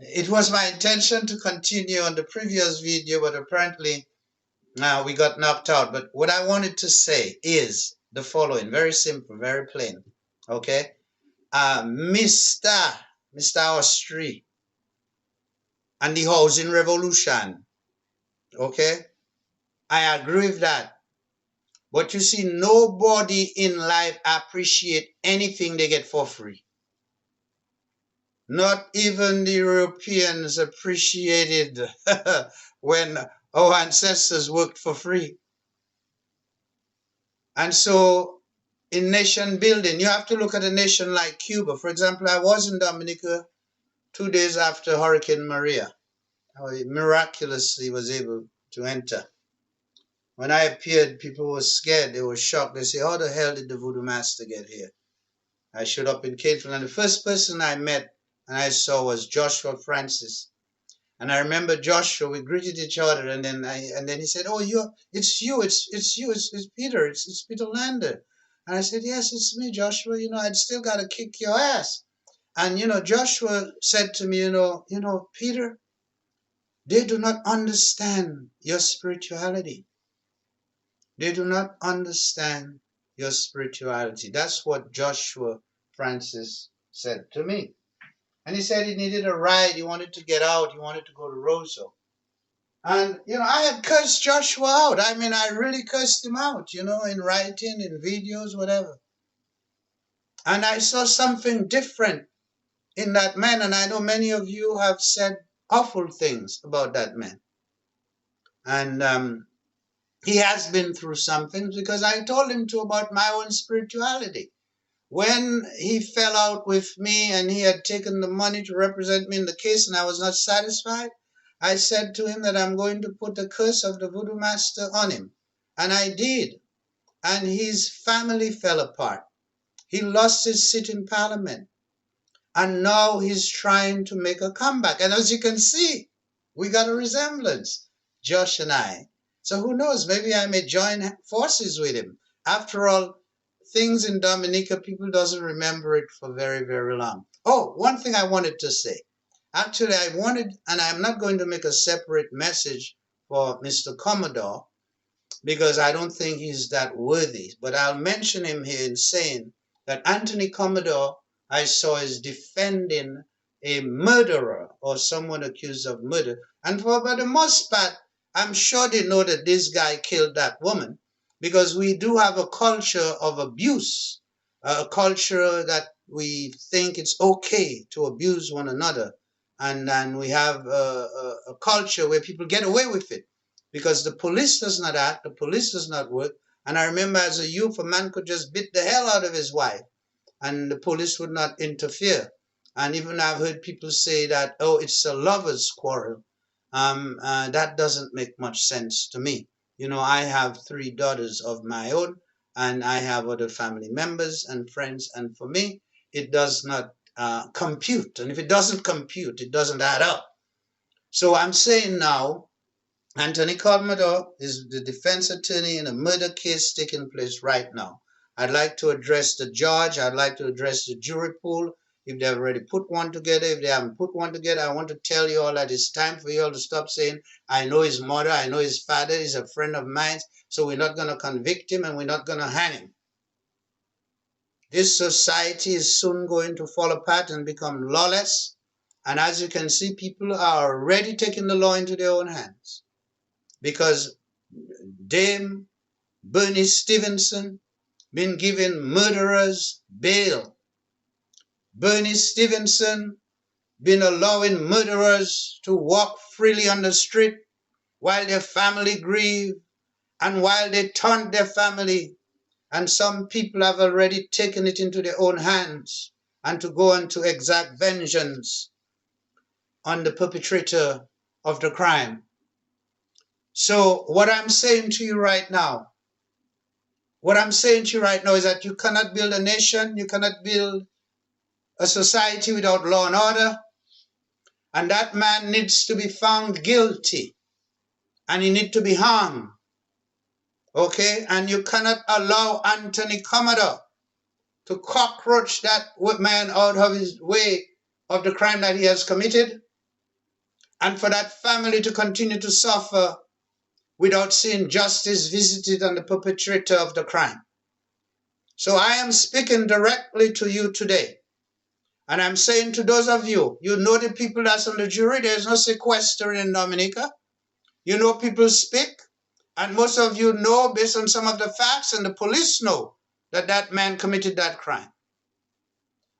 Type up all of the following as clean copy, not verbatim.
It was my intention to continue on the previous video, but apparently we got knocked out. But what I wanted to say is the following, very simple, very plain. Okay, Mr. Austri and the housing revolution. Okay, I agree with that. But you see, nobody in life appreciate anything they get for free. Not even the Europeans appreciated when our ancestors worked for free. And so in nation building, you have to look at a nation like Cuba. For example, I was in Dominica 2 days after Hurricane Maria. I miraculously was able to enter. When I appeared, people were scared. They were shocked. They say, how the hell did the voodoo master get here? I showed up in Cape Town, and the first person I met and I saw was Joshua Francis. And I remember Joshua, we greeted each other, and then he said, oh, it's Peter, it's Peter Lander. And I said, yes, it's me, Joshua. I'd still got to kick your ass. And, Joshua said to me, Peter, they do not understand your spirituality. They do not understand your spirituality. That's what Joshua Francis said to me. And he said he needed a ride. He wanted to get out. He wanted to go to Roseau. And, I had cursed Joshua out. I mean, I really cursed him out, in writing, in videos, whatever. And I saw something different in that man. And I know many of you have said awful things about that man. And he has been through something because I told him about my own spirituality. When he fell out with me and he had taken the money to represent me in the case and I was not satisfied, I said to him that I'm going to put the curse of the voodoo master on him. And I did. And his family fell apart. He lost his seat in parliament. And now he's trying to make a comeback. And as you can see, we got a resemblance, Josh and I. So who knows, maybe I may join forces with him. After all, things in Dominica, people doesn't remember it for very, very long. Oh, one thing I wanted to say. Actually, and I'm not going to make a separate message for Mr. Commodore because I don't think he's that worthy. But I'll mention him here in saying that Anthony Commodore, I saw, is defending a murderer or someone accused of murder. And for the most part, I'm sure they know that this guy killed that woman because we do have a culture of abuse, a culture that we think it's okay to abuse one another. And then we have a culture where people get away with it because the police does not act, the police does not work. And I remember as a youth, a man could just beat the hell out of his wife and the police would not interfere. And even I've heard people say that, oh, it's a lover's quarrel. That doesn't make much sense to me. I have 3 daughters of my own, and I have other family members and friends, and for me, it does not compute. And if it doesn't compute, it doesn't add up. So I'm saying now, Anthony Commodore is the defense attorney in a murder case taking place right now. I'd like to address the judge. I'd like to address the jury pool. If they've already put one together, if they haven't put one together, I want to tell you all that it's time for you all to stop saying, I know his mother, I know his father, he's a friend of mine, so we're not going to convict him and we're not going to hang him. This society is soon going to fall apart and become lawless. And as you can see, people are already taking the law into their own hands. Because Dame Bernie Stevenson been giving murderers bail. Bernie Stevenson been allowing murderers to walk freely on the street while their family grieve and while they taunt their family. And some people have already taken it into their own hands and to go on to exact vengeance on the perpetrator of the crime. So what I'm saying to you right now, is that you cannot build a nation, you cannot build a society without law and order, and that man needs to be found guilty, and he needs to be hung, okay? And you cannot allow Anthony Commodore to cockroach that man out of his way of the crime that he has committed. and for that family to continue to suffer without seeing justice visited on the perpetrator of the crime. So I am speaking directly to you today. And I'm saying to those of you, you know the people that's on the jury, there's no sequestering in Dominica. You know people speak, and most of you know based on some of the facts, and the police know that that man committed that crime.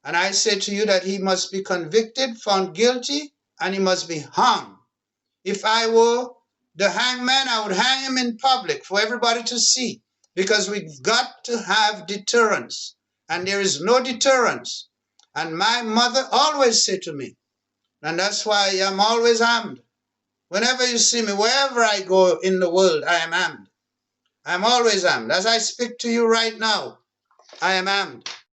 And I say to you that he must be convicted, found guilty, and he must be hung. If I were the hangman, I would hang him in public for everybody to see, because we've got to have deterrence, and there is no deterrence. And my mother always said to me, and that's why I'm always armed. Whenever you see me, wherever I go in the world, I am armed. I'm always armed. As I speak to you right now, I am armed.